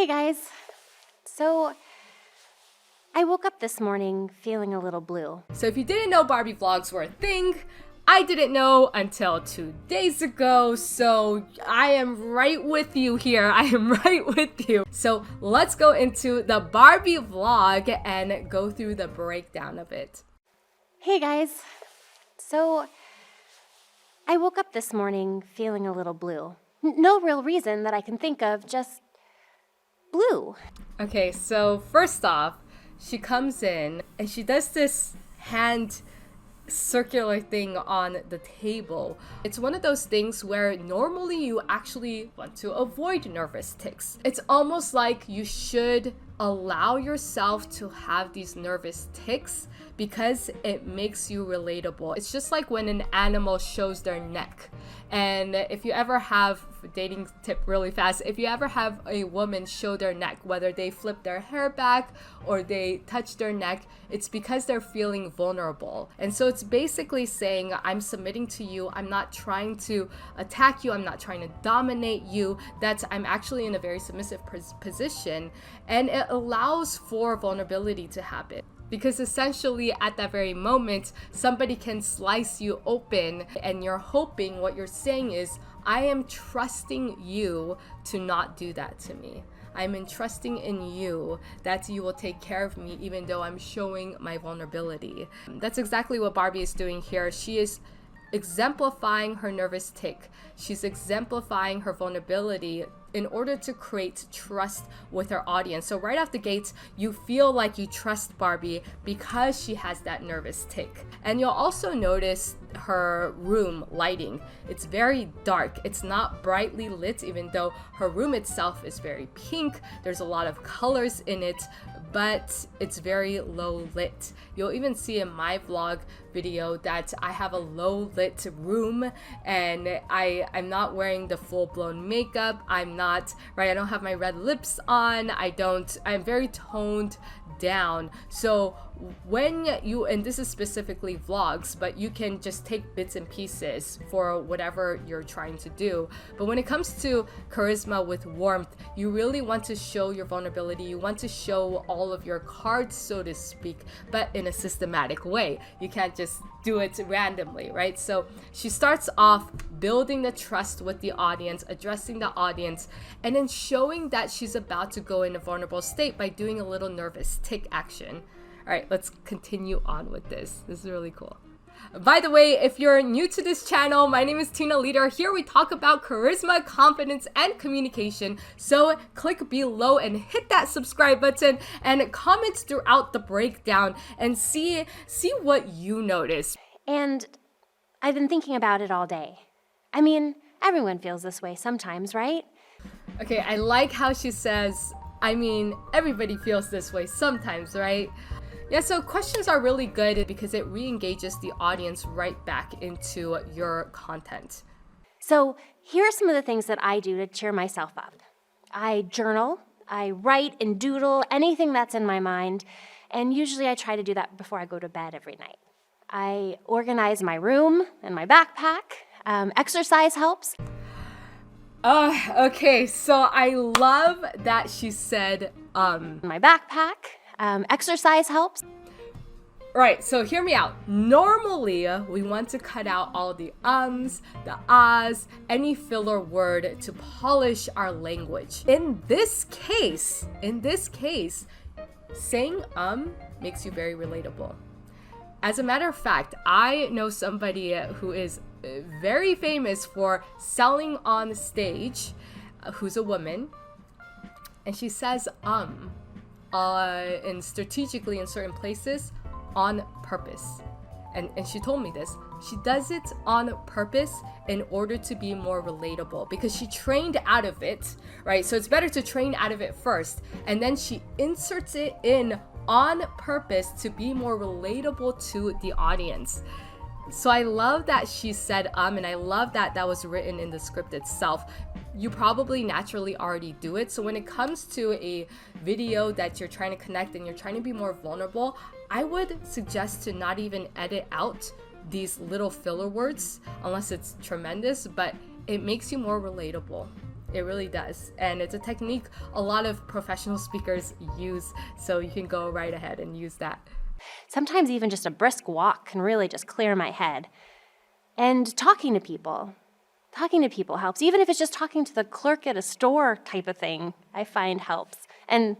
Hey guys. So, I woke up this morning feeling a little blue. So if you didn't know Barbie vlogs were a thing, I didn't know until 2 days ago, so I am right with you here. I am right with you. So let's go into the Barbie vlog and go through the breakdown of it. Hey guys. So, I woke up this morning feeling a little blue. No real reason that I can think of, just blue. Okay, so first off, she comes in and she does this hand circular thing on the table. It's one of those things where normally you actually want to avoid nervous tics. It's almost like you should allow yourself to have these nervous tics because it makes you relatable. It's just like when an animal shows their neck. And if you ever have, dating tip really fast, if you ever have a woman show their neck, whether they flip their hair back or they touch their neck, it's because they're feeling vulnerable. And so it's basically saying, I'm submitting to you, I'm not trying to attack you, I'm not trying to dominate you, I'm actually in a very submissive position, and it allows for vulnerability to happen. Because essentially at that very moment, somebody can slice you open and you're hoping what you're saying is, I am trusting you to not do that to me. I'm entrusting in you that you will take care of me even though I'm showing my vulnerability. That's exactly what Barbie is doing here. She is exemplifying her nervous tic. She's exemplifying her vulnerability in order to create trust with her audience. So right off the gate, you feel like you trust Barbie because she has that nervous tic. And you'll also notice her room lighting. It's very dark. It's not brightly lit, even though her room itself is very pink. There's a lot of colors in it, but it's very low lit. You'll even see in my vlog video that I have a low lit room and I'm not wearing the full-blown makeup. I don't have my red lips on. I'm very toned down. So when and this is specifically vlogs, but you can just take bits and pieces for whatever you're trying to do. But when it comes to charisma with warmth, you really want to show your vulnerability. You want to show all of your cards, so to speak, but in a systematic way. You can't just do it randomly, right? So she starts off building the trust with the audience, addressing the audience, and then showing that she's about to go in a vulnerable state by doing a little nervous tic action. All right, let's continue on with this. This is really cool. By the way, if you're new to this channel, my name is Tina Leader. Here we talk about charisma, confidence, and communication. So click below and hit that subscribe button and comment throughout the breakdown and see what you notice. And I've been thinking about it all day. I mean, everyone feels this way sometimes, right? Okay, I like how she says, everybody feels this way sometimes, right? Yeah, so questions are really good because it re-engages the audience right back into your content. So here are some of the things that I do to cheer myself up. I journal, I write and doodle anything that's in my mind, and usually I try to do that before I go to bed every night. I organize my room and my backpack. Exercise helps. Okay, so I love that she said, My backpack. Exercise helps. Right, so hear me out. Normally, we want to cut out all the ums, the ahs, any filler word to polish our language. In this case, saying makes you very relatable. As a matter of fact, I know somebody who is very famous for selling on stage, who's a woman, and she says and strategically in certain places on purpose. And she told me this. She does it on purpose in order to be more relatable because she trained out of it, right? So it's better to train out of it first, and then she inserts it in on purpose to be more relatable to the audience. So I love that she said and I love that that was written in the script itself. You probably naturally already do it. So when it comes to a video that you're trying to connect and you're trying to be more vulnerable, I would suggest to not even edit out these little filler words unless it's tremendous, but it makes you more relatable. It really does. And it's a technique a lot of professional speakers use, so you can go right ahead and use that. Sometimes even just a brisk walk can really just clear my head. And talking to people helps. Even if it's just talking to the clerk at a store type of thing, I find helps. And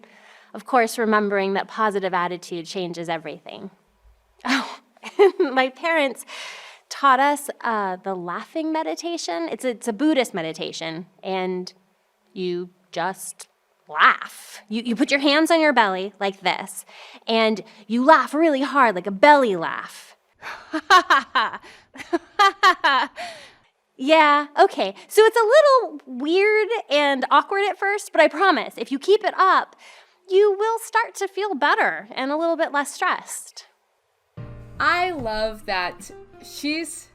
of course, remembering that positive attitude changes everything. Oh, my parents taught us the laughing meditation. It's a Buddhist meditation, and you just laugh. You put your hands on your belly like this, and you laugh really hard, like a belly laugh. Yeah, okay. So it's a little weird and awkward at first, but I promise, if you keep it up, you will start to feel better and a little bit less stressed. I love that she's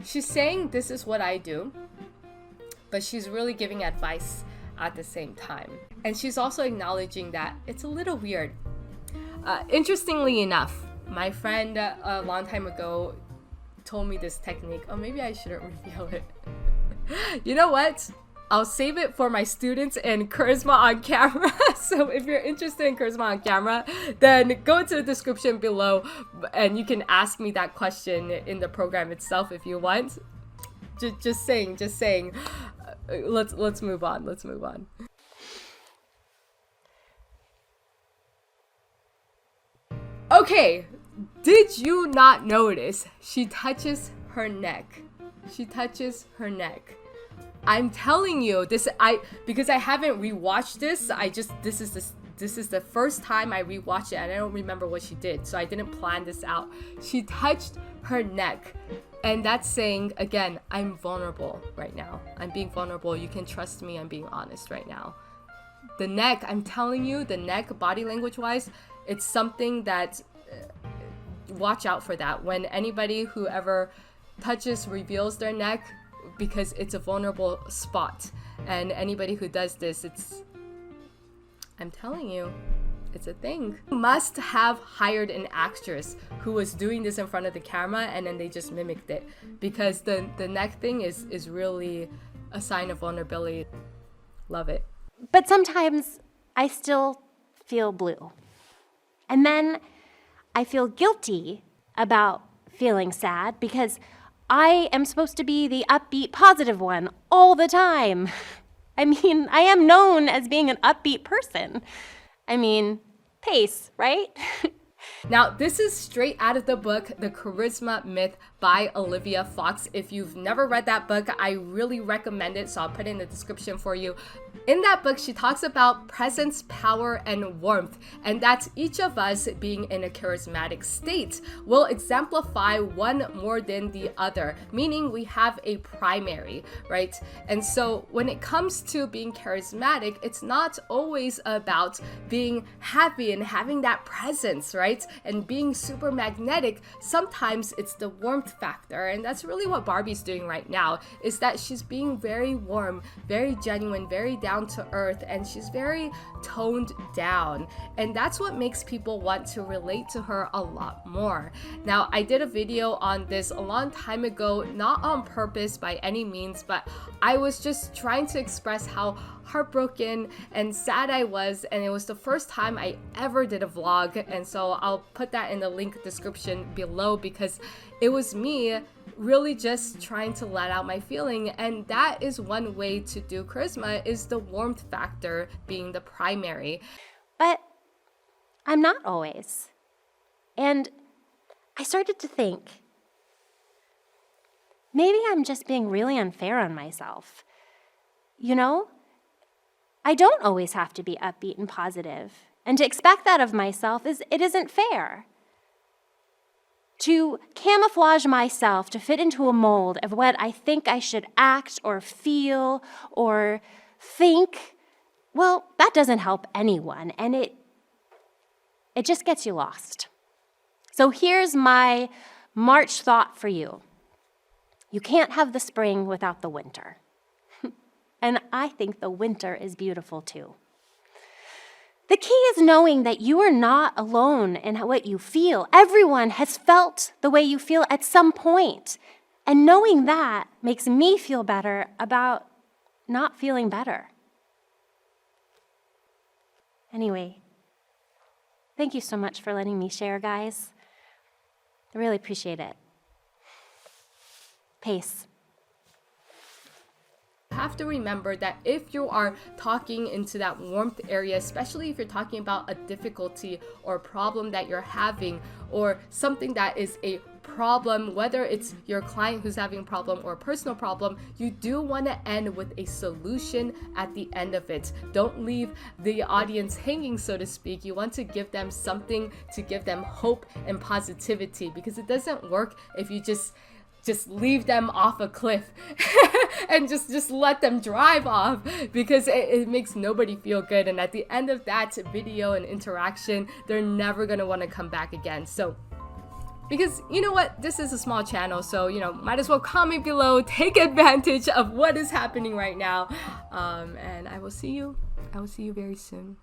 saying this is what I do, but she's really giving advice at the same time. And she's also acknowledging that it's a little weird. Interestingly enough, my friend a long time ago told me this technique. Oh, maybe I shouldn't reveal it. You know what? I'll save it for my students in Charisma on Camera. So if you're interested in Charisma on Camera, then go to the description below and you can ask me that question in the program itself if you want. Just saying. Let's move on. Okay, did you not notice she touches her neck? I'm telling you, because I haven't rewatched this. This is the first time I rewatched it, and I don't remember what she did, so I didn't plan this out. She touched her neck, and that's saying, again, I'm vulnerable right now. I'm being vulnerable. You can trust me. I'm being honest right now. The neck, I'm telling you, the neck, body language wise, it's something that watch out for that. When anybody who ever touches, reveals their neck, because it's a vulnerable spot. And anybody who does this, I'm telling you, it's a thing. You must have hired an actress who was doing this in front of the camera and then they just mimicked it, because the neck thing is really a sign of vulnerability. Love it. But sometimes I still feel blue. And then I feel guilty about feeling sad because I am supposed to be the upbeat, positive one all the time. I mean, I am known as being an upbeat person. I mean, pace, right? Now, this is straight out of the book, The Charisma Myth by Olivia Fox. If you've never read that book, I really recommend it, so I'll put it in the description for you. In that book, she talks about presence, power, and warmth, and that's each of us being in a charismatic state will exemplify one more than the other, meaning we have a primary, right? And so when it comes to being charismatic, it's not always about being happy and having that presence, right? And being super magnetic. Sometimes it's the warmth factor, and that's really what Barbie's doing right now, is that she's being very warm, very genuine, very down to earth, and she's very toned down, and that's what makes people want to relate to her a lot more. Now, I did a video on this a long time ago, not on purpose by any means, but I was just trying to express how heartbroken and sad I was, and it was the first time I ever did a vlog, and so I'll put that in the link description below, because it was me really just trying to let out my feeling. And that is one way to do charisma, is the warmth factor being the primary. But I'm not always. And I started to think, maybe I'm just being really unfair on myself. You know, I don't always have to be upbeat and positive. And to expect that of myself it isn't fair. To camouflage myself to fit into a mold of what I think I should act or feel or think, well, that doesn't help anyone, and it just gets you lost. So here's my March thought for you. You can't have the spring without the winter. And I think the winter is beautiful too. The key is knowing that you are not alone in what you feel. Everyone has felt the way you feel at some point. And knowing that makes me feel better about not feeling better. Anyway, thank you so much for letting me share, guys. I really appreciate it. Peace. You have to remember that if you are talking into that warmth area, especially if you're talking about a difficulty or a problem that you're having, or something that is a problem, whether it's your client who's having a problem or a personal problem, you do want to end with a solution at the end of it. Don't leave the audience hanging, so to speak. You want to give them something to give them hope and positivity, because it doesn't work if you just leave them off a cliff and just let them drive off, because it makes nobody feel good. And at the end of that video and interaction, they're never going to want to come back again. So, because you know what, this is a small channel, so might as well comment below, take advantage of what is happening right now, and I will see you very soon.